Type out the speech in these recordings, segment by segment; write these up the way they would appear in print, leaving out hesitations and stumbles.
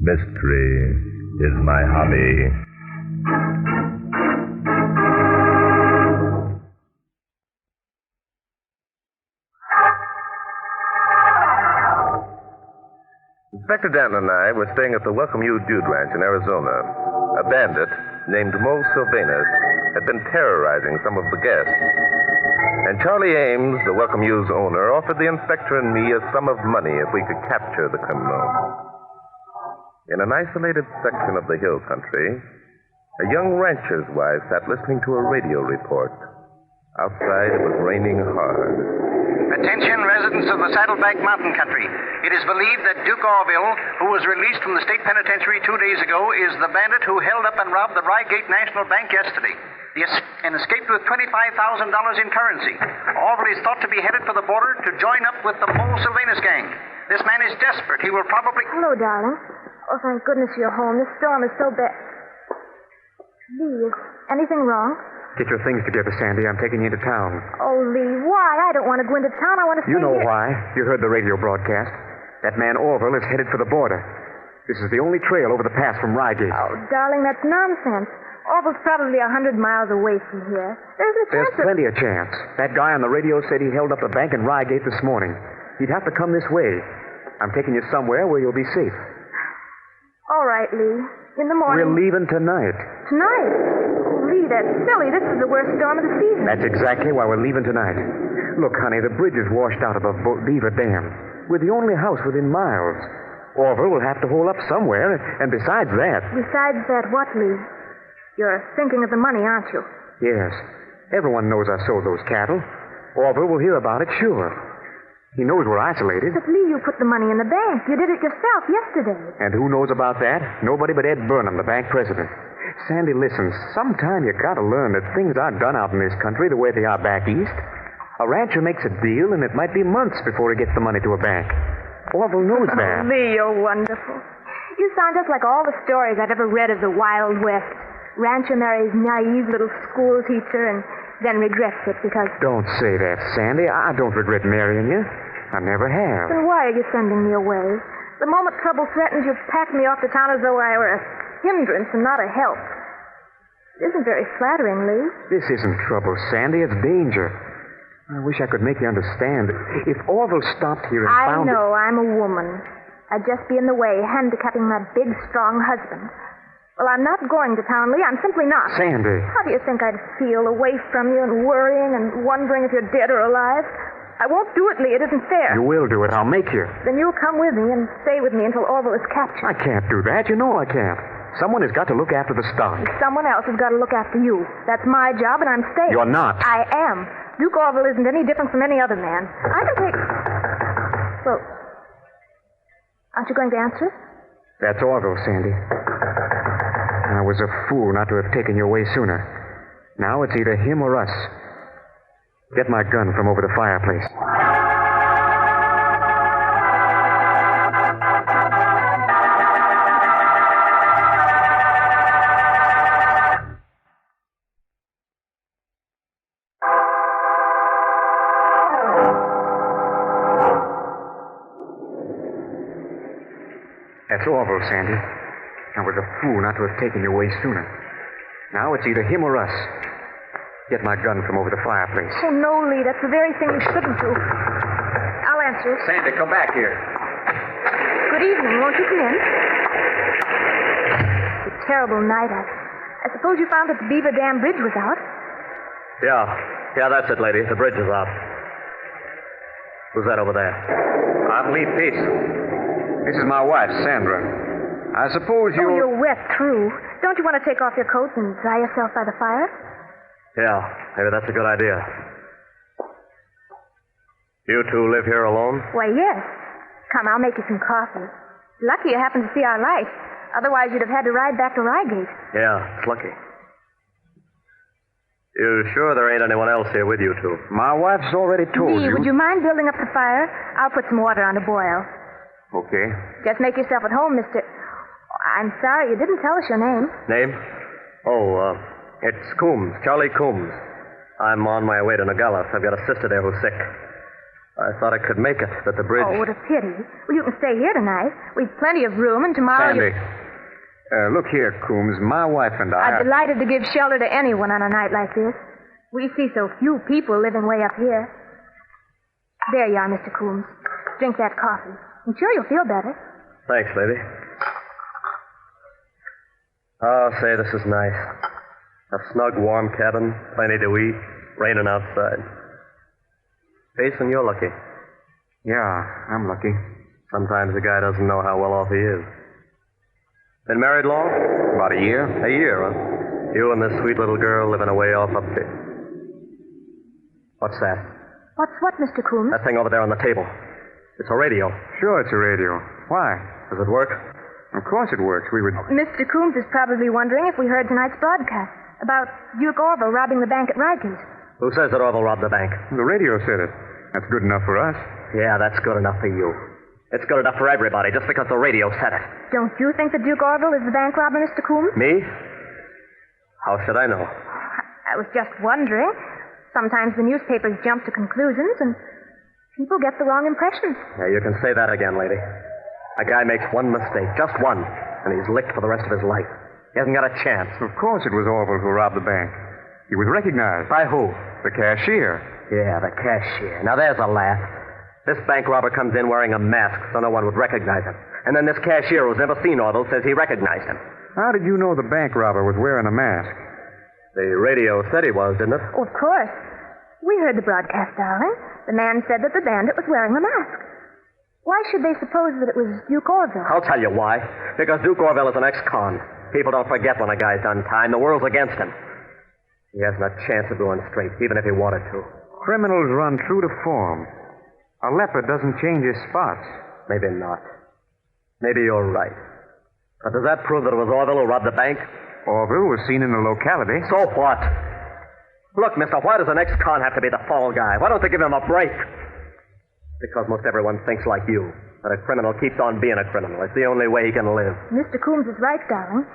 Mystery is my hobby. Inspector Danton and I were staying at the Welcome You Dude Ranch in Arizona. A bandit named Mo Sylvanus had been terrorizing some of the guests. And Charlie Ames, the Welcome You's owner, offered the inspector and me a sum of money if we could capture the criminal. In an isolated section of the hill country, a young rancher's wife sat listening to a radio report. Outside, it was raining hard. Attention, residents of the Saddleback Mountain Country. It is believed that Duke Orville, who was released from the state penitentiary 2 days ago, is the bandit who held up and robbed the Rygate National Bank yesterday. And escaped with $25,000 in currency. Orville is thought to be headed for the border to join up with the Mo Sylvanus gang. This man is desperate. He will probably... Hello, darling. Oh, thank goodness you're home. This storm is so bad. Lee, is anything wrong? Get your things together, Sandy. I'm taking you into town. Oh, Lee, why? I don't want to go into town. I want to stay You know here. why. You heard the radio broadcast. That man Orville is headed for the border. This is the only trail over the pass from Rygate. Oh, darling, that's nonsense. Orville's probably 100 miles away from here. There's a chance There's plenty of chance. That guy on the radio said he held up the bank in Rygate this morning. He'd have to come this way. I'm taking you somewhere where you'll be safe. All right, Lee. In the morning. We're leaving tonight. Tonight? Oh, Lee, that's silly. This is the worst storm of the season. That's exactly why we're leaving tonight. Look, honey, the bridge is washed out above Beaver Dam. We're the only house within miles. Orville will have to hole up somewhere, and besides that... Besides that, what, Lee? You're thinking of the money, aren't you? Yes. Everyone knows I sold those cattle. Orville will hear about it, sure. He knows we're isolated. But, Lee, you put the money in the bank. You did it yourself yesterday. And who knows about that? Nobody but Ed Burnham, the bank president. Sandy, listen, sometime you gotta learn that things aren't done out in this country the way they are back east. A rancher makes a deal, and it might be months before he gets the money to a bank. Orville knows that. Lee, you're wonderful. You sound just like all the stories I've ever read of the Wild West. Rancher marries naive little school teacher and then regrets it because... Don't say that, Sandy. I don't regret marrying you. I never have. Then why are you sending me away? The moment trouble threatens, you pack me off to town as though I were a hindrance and not a help. It isn't very flattering, Lee. This isn't trouble, Sandy. It's danger. I wish I could make you understand. If Orville stopped here and found... I know. I'm a woman. I'd just be in the way, handicapping my big, strong husband. Well, I'm not going to town, Lee. I'm simply not. Sandy. How do you think I'd feel away from you and worrying and wondering if you're dead or alive? I won't do it, Lee. It isn't fair. You will do it. I'll make you. Then you'll come with me and stay with me until Orville is captured. I can't do that. You know I can't. Someone has got to look after the stock. And someone else has got to look after you. That's my job, and I'm staying. You're not. I am. Duke Orville isn't any different from any other man. I can take... Well, aren't you going to answer it? That's Orville, Sandy. I was a fool not to have taken you away sooner. Now it's either him or us. Get my gun from over the fireplace. That's Orville, Sandy. I was a fool not to have taken you away sooner. Now it's either him or us. Get my gun from over the fireplace. Oh, no, Lee. That's the very thing you shouldn't do. I'll answer it. Sandy, come back here. Good evening. Won't you come in? It's a terrible night. I suppose you found that the Beaver Dam Bridge was out. Yeah, that's it, lady. The bridge is out. Who's that over there? I'm Lee Pace. This is my wife, Sandra. I suppose you... Oh, you're wet through. Don't you want to take off your coat and dry yourself by the fire? Yeah, maybe that's a good idea. You two live here alone? Why, yes. Come, I'll make you some coffee. Lucky you happened to see our light. Otherwise, you'd have had to ride back to Rygate. Yeah, it's lucky. You sure there ain't anyone else here with you two? My wife's already told Lee, you... would you mind building up the fire? I'll put some water on to boil. Okay. Just make yourself at home, Mr... I'm sorry, you didn't tell us your name. Name? Oh, it's Coombs, Charlie Coombs. I'm on my way to Nogales. I've got a sister there who's sick. I thought I could make it, that the bridge... Oh, what a pity. Well, you can stay here tonight. We've plenty of room, and tomorrow... Sandy. Look here, Coombs. My wife and I... I'm delighted to give shelter to anyone on a night like this. We see so few people living way up here. There you are, Mr. Coombs. Drink that coffee. I'm sure you'll feel better. Thanks, lady. Oh, say, this is nice. A snug, warm cabin, plenty to eat, raining outside. Jason, you're lucky. Yeah, I'm lucky. Sometimes a guy doesn't know how well off he is. Been married long? About a year. A year, huh? You and this sweet little girl living away off up here. What's that? What's what, Mr. Coombs? That thing over there on the table. It's a radio. Sure, it's a radio. Why? Does it work? Of course it works. We would... Mr. Coombs is probably wondering if we heard tonight's broadcast about Duke Orville robbing the bank at Reigate. Who says that Orville robbed the bank? The radio said it. That's good enough for us. Yeah, that's good enough for you. It's good enough for everybody, just because the radio said it. Don't you think that Duke Orville is the bank robber, Mr. Coombs? Me? How should I know? I was just wondering. Sometimes the newspapers jump to conclusions, and people get the wrong impressions. Yeah, you can say that again, lady. A guy makes one mistake, just one, and he's licked for the rest of his life. He hasn't got a chance. Of course it was Orville who robbed the bank. He was recognized. By who? The cashier. Yeah, the cashier. Now there's a laugh. This bank robber comes in wearing a mask so no one would recognize him. And then this cashier who's never seen Orville says he recognized him. How did you know the bank robber was wearing a mask? The radio said he was, didn't it? Oh, of course. We heard the broadcast, darling. The man said that the bandit was wearing a mask. Why should they suppose that it was Duke Orville? I'll tell you why. Because Duke Orville is an ex-con. People don't forget when a guy's done time. The world's against him. He hasn't a chance of going straight, even if he wanted to. Criminals run true to form. A leopard doesn't change his spots. Maybe not. Maybe you're right. But does that prove that it was Orville who robbed the bank? Orville was seen in the locality. So what? Look, mister, why does an ex-con have to be the fall guy? Why don't they give him a break? Because most everyone thinks like you, that a criminal keeps on being a criminal. It's the only way he can live. Mr. Coombs is right, darling.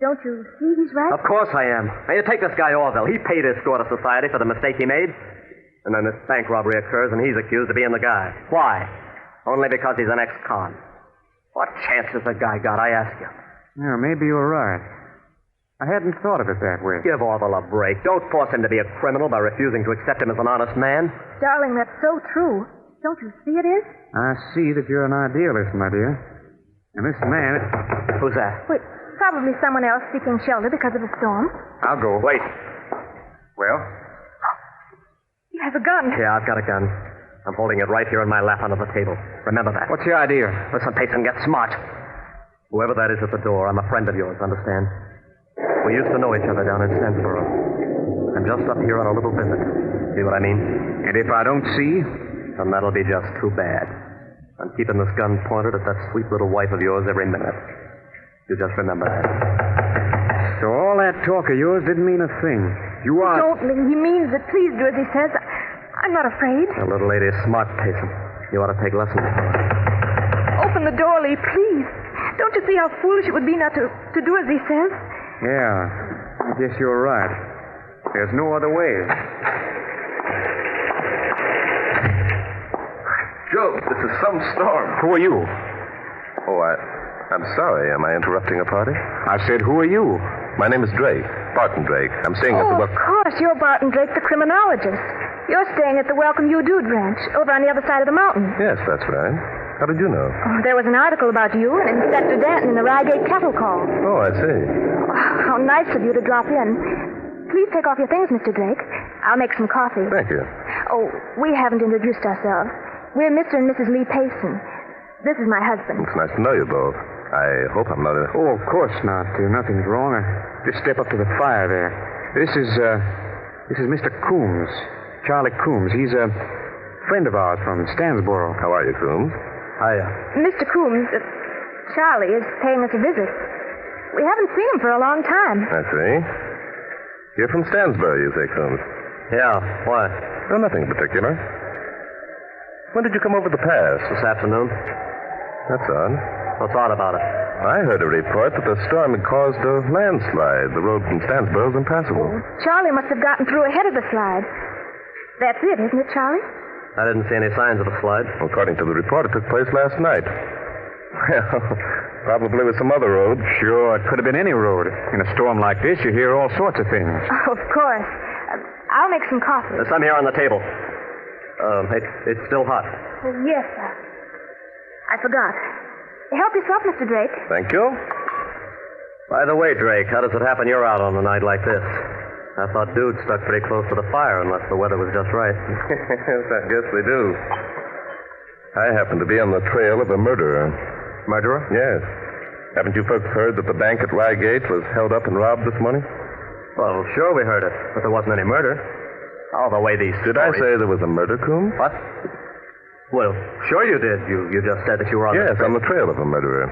Don't you see he's right? Of course I am. Now, you take this guy Orville. He paid his score to society for the mistake he made. And then this bank robbery occurs, and he's accused of being the guy. Why? Only because he's an ex-con. What chance has the guy got, I ask you? Yeah, maybe you're right. I hadn't thought of it that way. Give Orville a break. Don't force him to be a criminal by refusing to accept him as an honest man. Darling, that's so true. Don't you see it is? I see that you're an idealist, my dear. And this man... Who's that? Wait, probably someone else seeking shelter because of the storm. I'll go. Wait. Well? He has a gun. Yeah, I've got a gun. I'm holding it right here in my lap under the table. Remember that. What's your idea? Listen, Payson, get smart. Whoever that is at the door, I'm a friend of yours, understand? We used to know each other down in Stansboro. I'm just up here on a little visit. See what I mean? And if I don't see? Then that'll be just too bad. I'm keeping this gun pointed at that sweet little wife of yours every minute. You just remember that. So all that talk of yours didn't mean a thing. You are... Don't, he means it. Please do as he says. I'm not afraid. The little lady is smart, Payson. You ought to take lessons from her. Open the door, Lee, please. Don't you see how foolish it would be not to do as he says? Yeah, I guess you're right. There's no other way. Joe, this is some storm. Who are you? Oh, I'm sorry. Am I interrupting a party? I said, who are you? My name is Drake. Barton Drake. I'm staying at the... Of course. You're Barton Drake, the criminologist. You're staying at the Welcome You Dude Ranch, over on the other side of the mountain. Yes, that's right. How did you know? Oh, there was an article about you and Inspector Danton in the Reigate Cattle Call. Oh, I see. Oh, how nice of you to drop in. Please take off your things, Mr. Drake. I'll make some coffee. Thank you. Oh, we haven't introduced ourselves. We're Mr. and Mrs. Lee Payson. This is my husband. It's nice to know you both. I hope I'm not in... Oh, of course not. Nothing's wrong. Just step up to the fire there. This is Mr. Coombs. Charlie Coombs. He's a friend of ours from Stansboro. How are you, Coombs? Hiya. Mr. Coombs, Charlie is paying us a visit. We haven't seen him for a long time. I see. You're from Stansboro, you say, Coombs? Yeah, why? Oh, nothing particular. When did you come over the pass? This afternoon. That's odd. What's odd about it? I heard a report that the storm had caused a landslide. The road from Stansboro is impassable. Charlie must have gotten through ahead of the slide. That's it, isn't it, Charlie? I didn't see any signs of a slide. According to the report, it took place last night. Well, probably with some other road. Sure, it could have been any road. In a storm like this, you hear all sorts of things. Oh, of course. I'll make some coffee. There's some here on the table. It's still hot. Yes, sir. I forgot. Help yourself, Mr. Drake. Thank you. By the way, Drake, how does it happen you're out on a night like this? I thought dudes stuck pretty close to the fire unless the weather was just right. Yes, I guess they do. I happen to be on the trail of a murderer. Murderer? Yes. Haven't you folks heard that the bank at Reigate was held up and robbed this morning? Well, sure we heard it, but there wasn't any murder. Oh, the way these Did I say there was a murder, Coombs? What? Well, sure you did. You just said that you were on Yes, on the trail of a murderer.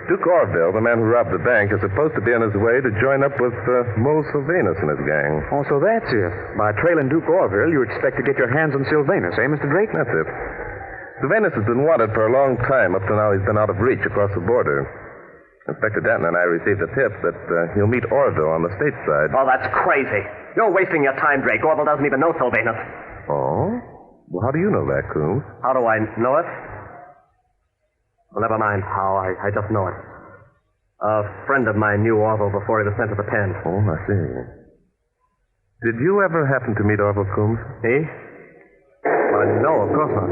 Duke Orville, the man who robbed the bank, is supposed to be on his way to join up with Mo Sylvanus and his gang. Oh, so that's it. By trailing Duke Orville, you expect to get your hands on Sylvanus, eh, Mr. Drake? That's it. Sylvanus has been wanted for a long time. Up to now, he's been out of reach across the border. Inspector Danton and I received a tip that he'll meet Orville on the state side. Oh, that's crazy. You're wasting your time, Drake. Orville doesn't even know Sylvanus. Oh? Well, how do you know that, Coombs? How do I know it? Well, never mind how. I just know it. A friend of mine knew Orville before he was sent to the pen. Oh, I see. Did you ever happen to meet Orville, Coombs? Me? Well, no, of course not.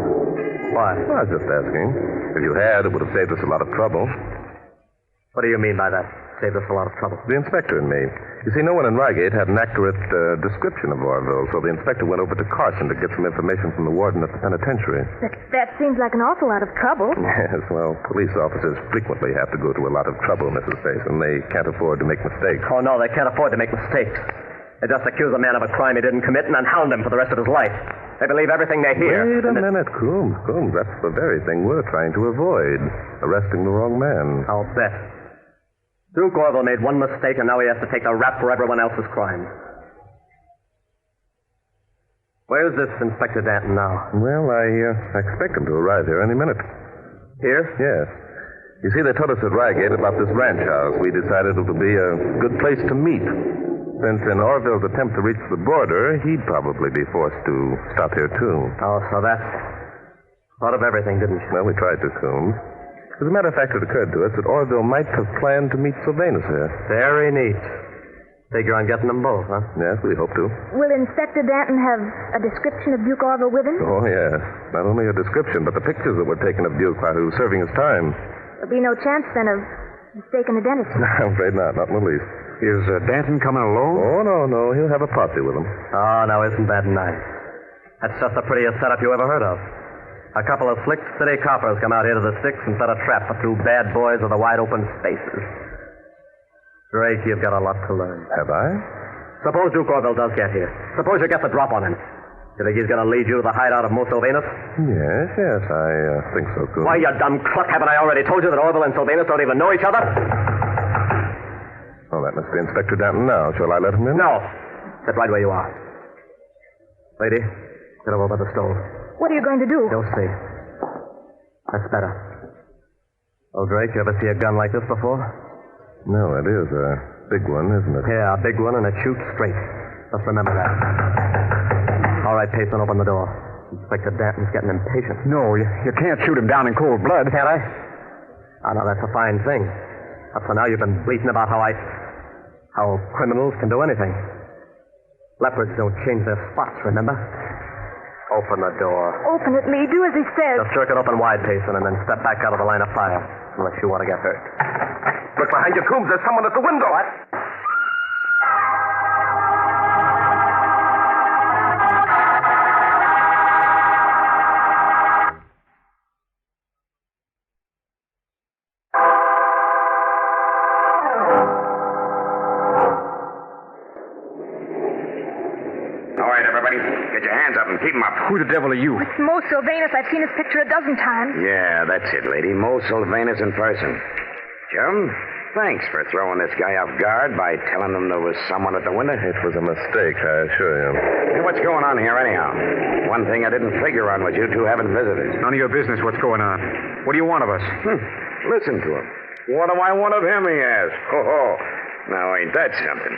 Why? Well, I was just asking. If you had, it would have saved us a lot of trouble. What do you mean by that? Saved us a lot of trouble. The inspector and me. You see, no one in Reigate had an accurate description of Orville, so the inspector went over to Carson to get some information from the warden at the penitentiary. That seems like an awful lot of trouble. Yes, well, police officers frequently have to go to a lot of trouble, Mrs. Face, and they can't afford to make mistakes. Oh, no, they can't afford to make mistakes. They just accuse a man of a crime he didn't commit and then hound him for the rest of his life. They believe everything they hear. Wait a minute, Coombs. Coombs, that's the very thing we're trying to avoid. Arresting the wrong man. I'll bet. Duke Orville made one mistake, and now he has to take the rap for everyone else's crimes. Where's this Inspector Danton now? Well, I expect him to arrive here any minute. Here? Yes. You see, they told us at Reigate about this ranch house. We decided it would be a good place to meet. Since in Orville's attempt to reach the border, he'd probably be forced to stop here, too. Oh, so that's... Thought of everything, didn't you? Well, we tried to, Coombs. As a matter of fact, it occurred to us that Orville might have planned to meet Sylvanus here. Very neat. Figure on getting them both, huh? Yes, we hope to. Will Inspector Danton have a description of Duke Orville with him? Oh, yes. Not only a description, but the pictures that were taken of Duke while he was serving his time. There'll be no chance, then, of mistaken identity. I'm afraid not in the least. Is Danton coming alone? Oh, no. He'll have a posse with him. Oh, now isn't that nice? That's just the prettiest setup you ever heard of. A couple of slick city coppers come out here to the sticks and set a trap for two bad boys with the wide open spaces. Drake, you've got a lot to learn. Have I? Suppose Duke Orville does get here. Suppose you get the drop on him. You think he's going to lead you to the hideout of Mo Sylvanus? Yes, I think so, too. Why, you dumb cluck, haven't I already told you that Orville and Sylvanus don't even know each other? Oh, that must be Inspector Danton now. Shall I let him in? No. Sit right where you are. Lady, get over by the stove. What are you going to do? You'll see. That's better. Oh, Drake, you ever see a gun like this before? No, it is a big one, isn't it? Yeah, a big one, and it shoots straight. Just remember that. All right, Payson, open the door. Inspector Danton's getting impatient. No, you can't shoot him down in cold blood. Can't I? Oh, no, that's a fine thing. Up to now, you've been bleating about how criminals can do anything. Leopards don't change their spots, remember? Open the door. Open it, Lee. Do as he says. Just jerk it open wide, Payson, and then step back out of the line of fire, unless you want to get hurt. Look behind you, Coombs. There's someone at the window. What? Keep him up. Who the devil are you? It's Mo Sylvanus. I've seen his picture a dozen times. Yeah, that's it, lady. Mo Sylvanus in person. Chum, thanks for throwing this guy off guard by telling him there was someone at the window. It was a mistake, I assure you. Hey, what's going on here, anyhow? One thing I didn't figure on was you two having visitors. None of your business what's going on. What do you want of us? Listen to him. What do I want of him, he asks. Ho. Now, ain't that something?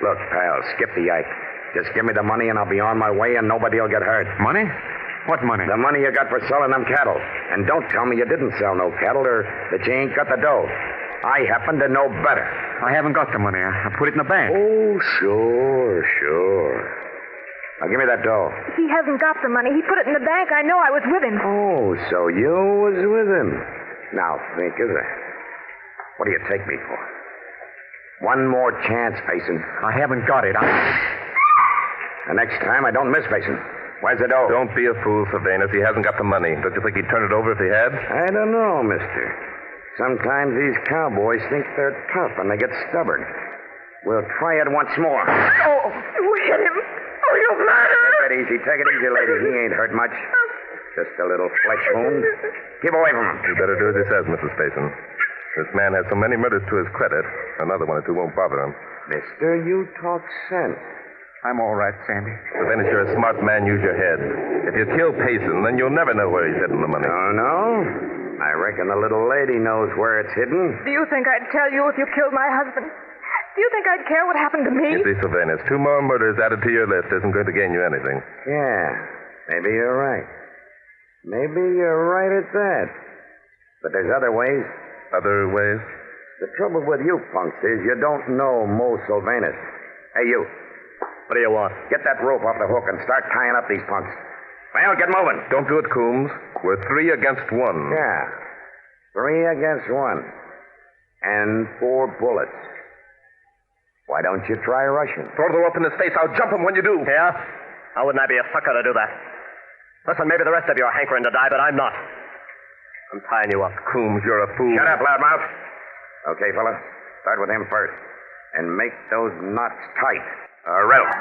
Look, pal, skip the ike. Just give me the money and I'll be on my way and nobody will get hurt. Money? What money? The money you got for selling them cattle. And don't tell me you didn't sell no cattle or that you ain't got the dough. I happen to know better. I haven't got the money. I put it in the bank. Oh, sure. Now, give me that dough. He hasn't got the money. He put it in the bank. I know I was with him. Oh, so you was with him. Now, think of it. What do you take me for? One more chance, Payson. I haven't got it. The next time, I don't miss, Payson. Where's the dough? Don't be a fool, Sylvanus. He hasn't got the money. Don't you think he'd turn it over if he had? I don't know, mister. Sometimes these cowboys think they're tough and they get stubborn. We'll try it once more. Oh, you hit him. Oh, you murderer. Take it easy, lady. He ain't hurt much. Just a little flesh wound. Keep away from him. You better do as he says, Mrs. Payson. This man has so many murders to his credit. Another one or two won't bother him. Mister, you talk sense. I'm all right, Sandy. Sylvanus, you're a smart man. Use your head. If you kill Payson, then you'll never know where he's hidden the money. Oh, no? I reckon the little lady knows where it's hidden. Do you think I'd tell you if you killed my husband? Do you think I'd care what happened to me? You see, Sylvanus, 2 more murders added to your list isn't going to gain you anything. Yeah, maybe you're right. Maybe you're right at that. But there's other ways. Other ways? The trouble with you punks is you don't know Mo Sylvanus. Hey, you. What do you want? Get that rope off the hook and start tying up these punks. Well, get moving. Don't do it, Coombs. We're 3 against 1. Yeah. 3 against 1. And 4 bullets. Why don't you try rushing? Throw the rope in his face. I'll jump him when you do. Yeah? How wouldn't I be a sucker to do that? Listen, maybe the rest of you are hankering to die, but I'm not. I'm tying you up. Coombs, you're a fool. Shut up, loudmouth. Okay, fella. Start with him first. And make those knots tight. A rope.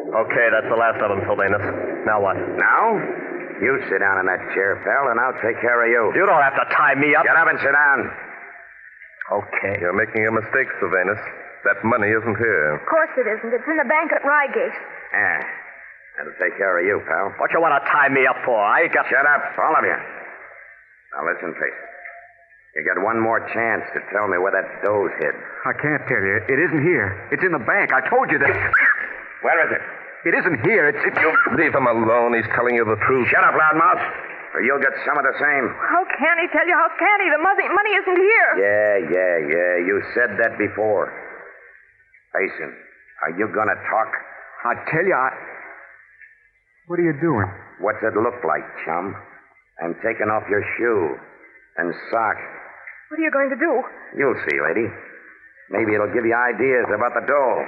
Okay, that's the last of them, Sylvanus. Now what? Now, you sit down in that chair, pal, and I'll take care of you. You don't have to tie me up. Get up and sit down. Okay. You're making a mistake, Sylvanus. That money isn't here. Of course it isn't. It's in the bank at Rygate. Yeah. That'll take care of you, pal. What you want to tie me up for? I ain't got... Shut up, all of you. Now listen, Payson. You got one more chance to tell me where that dough's hid. I can't tell you. It isn't here. It's in the bank. I told you that. Where is it? It isn't here. It's... Leave him alone. He's telling you the truth. Shut up, loudmouth, or you'll get some of the same. How can he tell you? How can he? The money isn't here. Yeah. You said that before. Payson, are you gonna talk? I tell you, What are you doing? What's it look like, chum? I'm taking off your shoe and sock. What are you going to do? You'll see, lady. Maybe it'll give you ideas about the dough.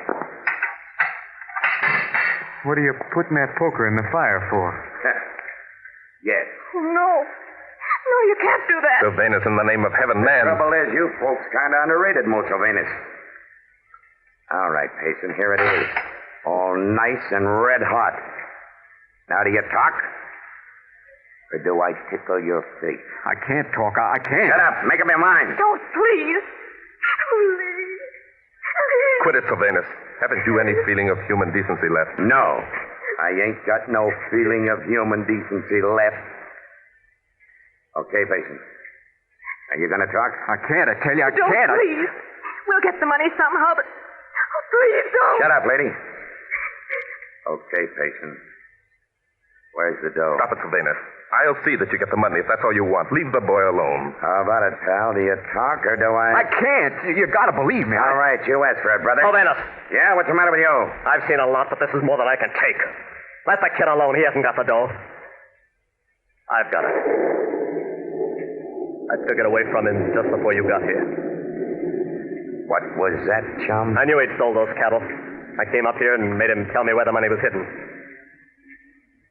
What are you putting that poker in the fire for? Yes. Oh, no. No, you can't do that. Sylvanus, in the name of heaven, man. The trouble is, you folks kind of underrated Mo Sylvanus. All right, Payson, here it is. All nice and red hot. Now, do you talk? Or do I tickle your face? I can't talk. I can't. Shut up. Make up your mind. Don't, please. Please. Quit it, Sylvanus. Haven't you any feeling of human decency left? No. I ain't got no feeling of human decency left. Okay, Payson. Are you going to talk? I can't. I tell you, I Don't, can't. please. We'll get the money somehow, but... Oh, please, don't. Shut up, lady. Okay, Payson. Where's the dough? Stop it, Sylvanus. I'll see that you get the money if that's all you want. Leave the boy alone. How about it, pal? Do you talk or do I I... can't. You gotta believe me. All right, you asked for it, brother. Sylvanus, Yeah, what's the matter with you? I've seen a lot, but this is more than I can take. Let the kid alone. He hasn't got the dough. I've got it. I took it away from him just before you got here. What was that, chum? I knew he'd stole those cattle. I came up here and made him tell me where the money was hidden.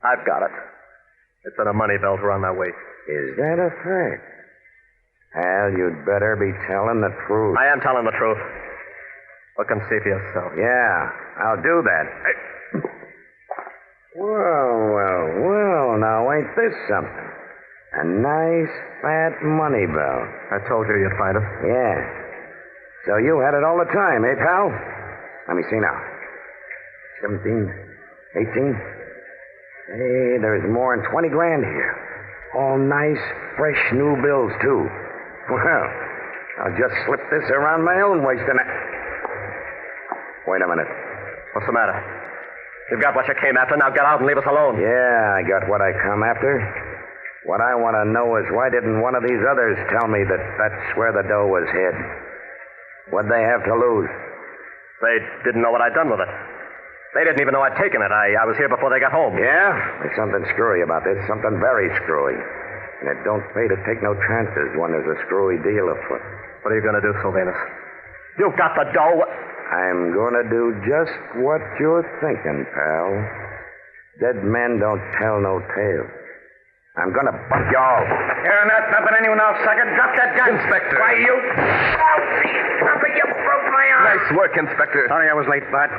I've got it. It's in a money belt around my waist. Is that a fact? Hal, you'd better be telling the truth. I am telling the truth. Look and see for yourself. Yeah, I'll do that. Well, now ain't this something? A nice, fat money belt. I told you you'd find it. Yeah. So you had it all the time, eh, pal? Let me see now. 17, 18... Hey, there's more than 20 grand here. All nice, fresh new bills, too. Well, I'll just slip this around my own waist and Wait a minute. What's the matter? You've got what you came after. Now get out and leave us alone. Yeah, I got what I come after. What I want to know is why didn't one of these others tell me that that's where the dough was hid? What'd they have to lose? They didn't know what I'd done with it. They didn't even know I'd taken it. I was here before they got home. Yeah? There's something screwy about this. Something very screwy. And it don't pay to take no chances when there's a screwy deal afoot. What are you going to do, Sylvanus? You've got the dough. I'm going to do just what you're thinking, pal. Dead men don't tell no tales. I'm going to bump you all. You're not bumping anyone off, sucker. Drop that gun. Inspector. Why, you... You broke my arm. Nice work, Inspector. Sorry I was late, Bud.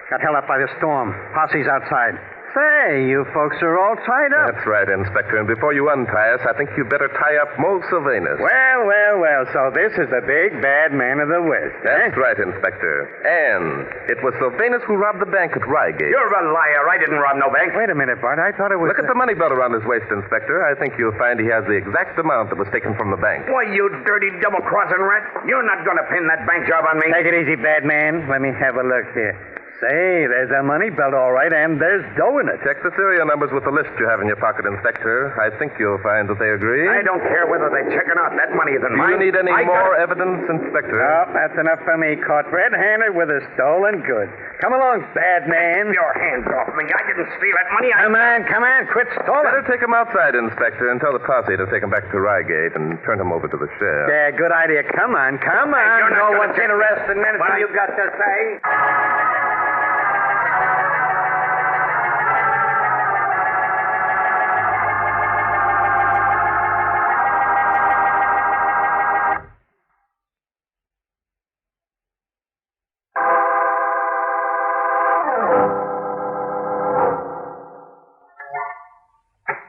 Got held up by the storm. Posse's outside. Say, you folks are all tied up. That's right, Inspector. And before you untie us, I think you'd better tie up Mo Sylvanus. Well. So this is the big bad man of the West, That's right, Inspector. And it was Sylvanus who robbed the bank at Reigate. You're a liar. I didn't rob no bank. Wait a minute, Bud. I thought it was... Look at the money belt around his waist, Inspector. I think you'll find he has the exact amount that was taken from the bank. Why, you dirty double-crossing rat. You're not going to pin that bank job on me. Take it easy, bad man. Let me have a look here. Say, there's a money belt, all right, and there's dough in it. Check the serial numbers with the list you have in your pocket, Inspector. I think you'll find that they agree. I don't care whether they check or not. That money isn't Do mine. you need any more evidence, Inspector? Oh, that's enough for me. Caught red-handed with a stolen goods. Come along, bad man. Your hands off me. I didn't steal that money. Come on. Quit stalling. Better take him outside, Inspector, and tell the posse to take him back to Reigate and turn him over to the sheriff. Yeah, good idea. Come on. You're No not one's gonna interested in anything What you got to say.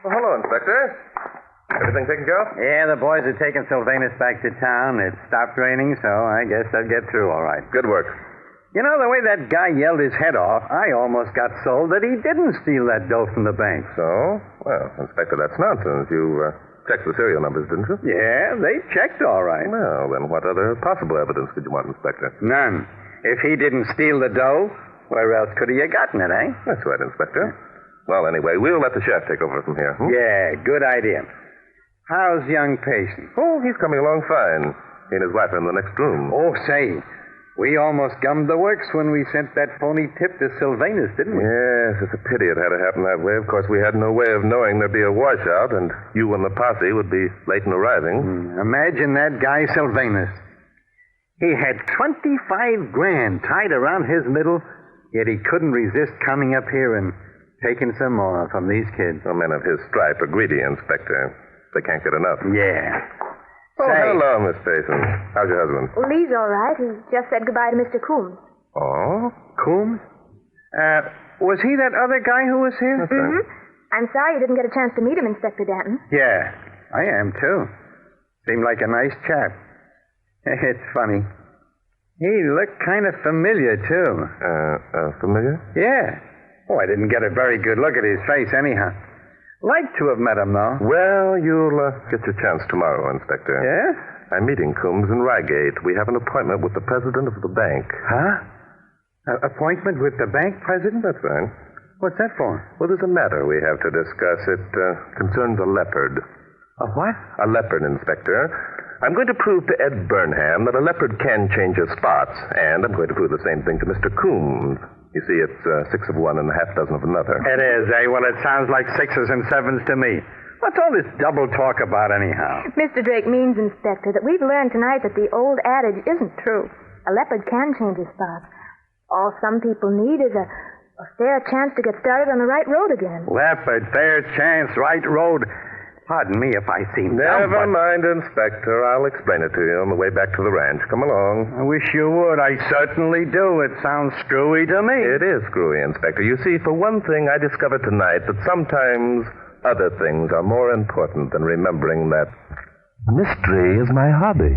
Well, hello, Inspector. Everything taken care of? Yeah, the boys are taking Sylvanus back to town. It stopped raining, so I guess they'll get through all right. Good work. You know, the way that guy yelled his head off, I almost got sold that he didn't steal that dough from the bank. So? Well, Inspector, that's nonsense. You checked the serial numbers, didn't you? Yeah, they checked all right. Well, then what other possible evidence could you want, Inspector? None. If he didn't steal the dough, where else could he have gotten it, eh? That's right, Inspector. Well, anyway, we'll let the sheriff take over from here. Yeah, good idea. How's young patient? Oh, he's coming along fine. He and his wife are in the next room. Oh, say, we almost gummed the works when we sent that phony tip to Sylvanus, didn't we? Yes, it's a pity it had to happen that way. Of course, we had no way of knowing there'd be a washout, and you and the posse would be late in arriving. Imagine that guy Sylvanus. He had 25 grand tied around his middle, yet he couldn't resist coming up here and taking some more from these kids. Well, men of his stripe are greedy, Inspector. They can't get enough. Yeah. Oh, Say. hello, Miss Payson. How's your husband? Lee's all right. He just said goodbye to Mr. Coombs. Oh? Coombs? Was he that other guy who was here? That's right. I'm sorry you didn't get a chance to meet him, Inspector Danton. Yeah, I am, too. Seemed like a nice chap. It's funny. He looked kind of familiar, too. Familiar? Yeah. Oh, I didn't get a very good look at his face, anyhow. Like to have met him, though. Well, you'll get your chance tomorrow, Inspector. Yeah? I'm meeting Coombs in Reigate. We have an appointment with the president of the bank. Huh? Appointment with the bank president? That's right. What's that for? Well, there's a matter we have to discuss. It concerns a leopard. A what? A leopard, Inspector. I'm going to prove to Ed Burnham that a leopard can change his spots, and I'm going to prove the same thing to Mr. Coombs. You see, it's 6 of one and a half dozen of another. It is, eh? Well, it sounds like 6s and 7s to me. What's all this double talk about, anyhow? Mr. Drake means, Inspector, that we've learned tonight that the old adage isn't true. A leopard can change his spots. All some people need is a fair chance to get started on the right road again. Leopard, fair chance, right road. Pardon me if I seem dumb, Never mind, Inspector. I'll explain it to you on the way back to the ranch. Come along. I wish you would. I certainly do. It sounds screwy to me. It is screwy, Inspector. You see, for one thing, I discovered tonight that sometimes other things are more important than remembering that mystery is my hobby.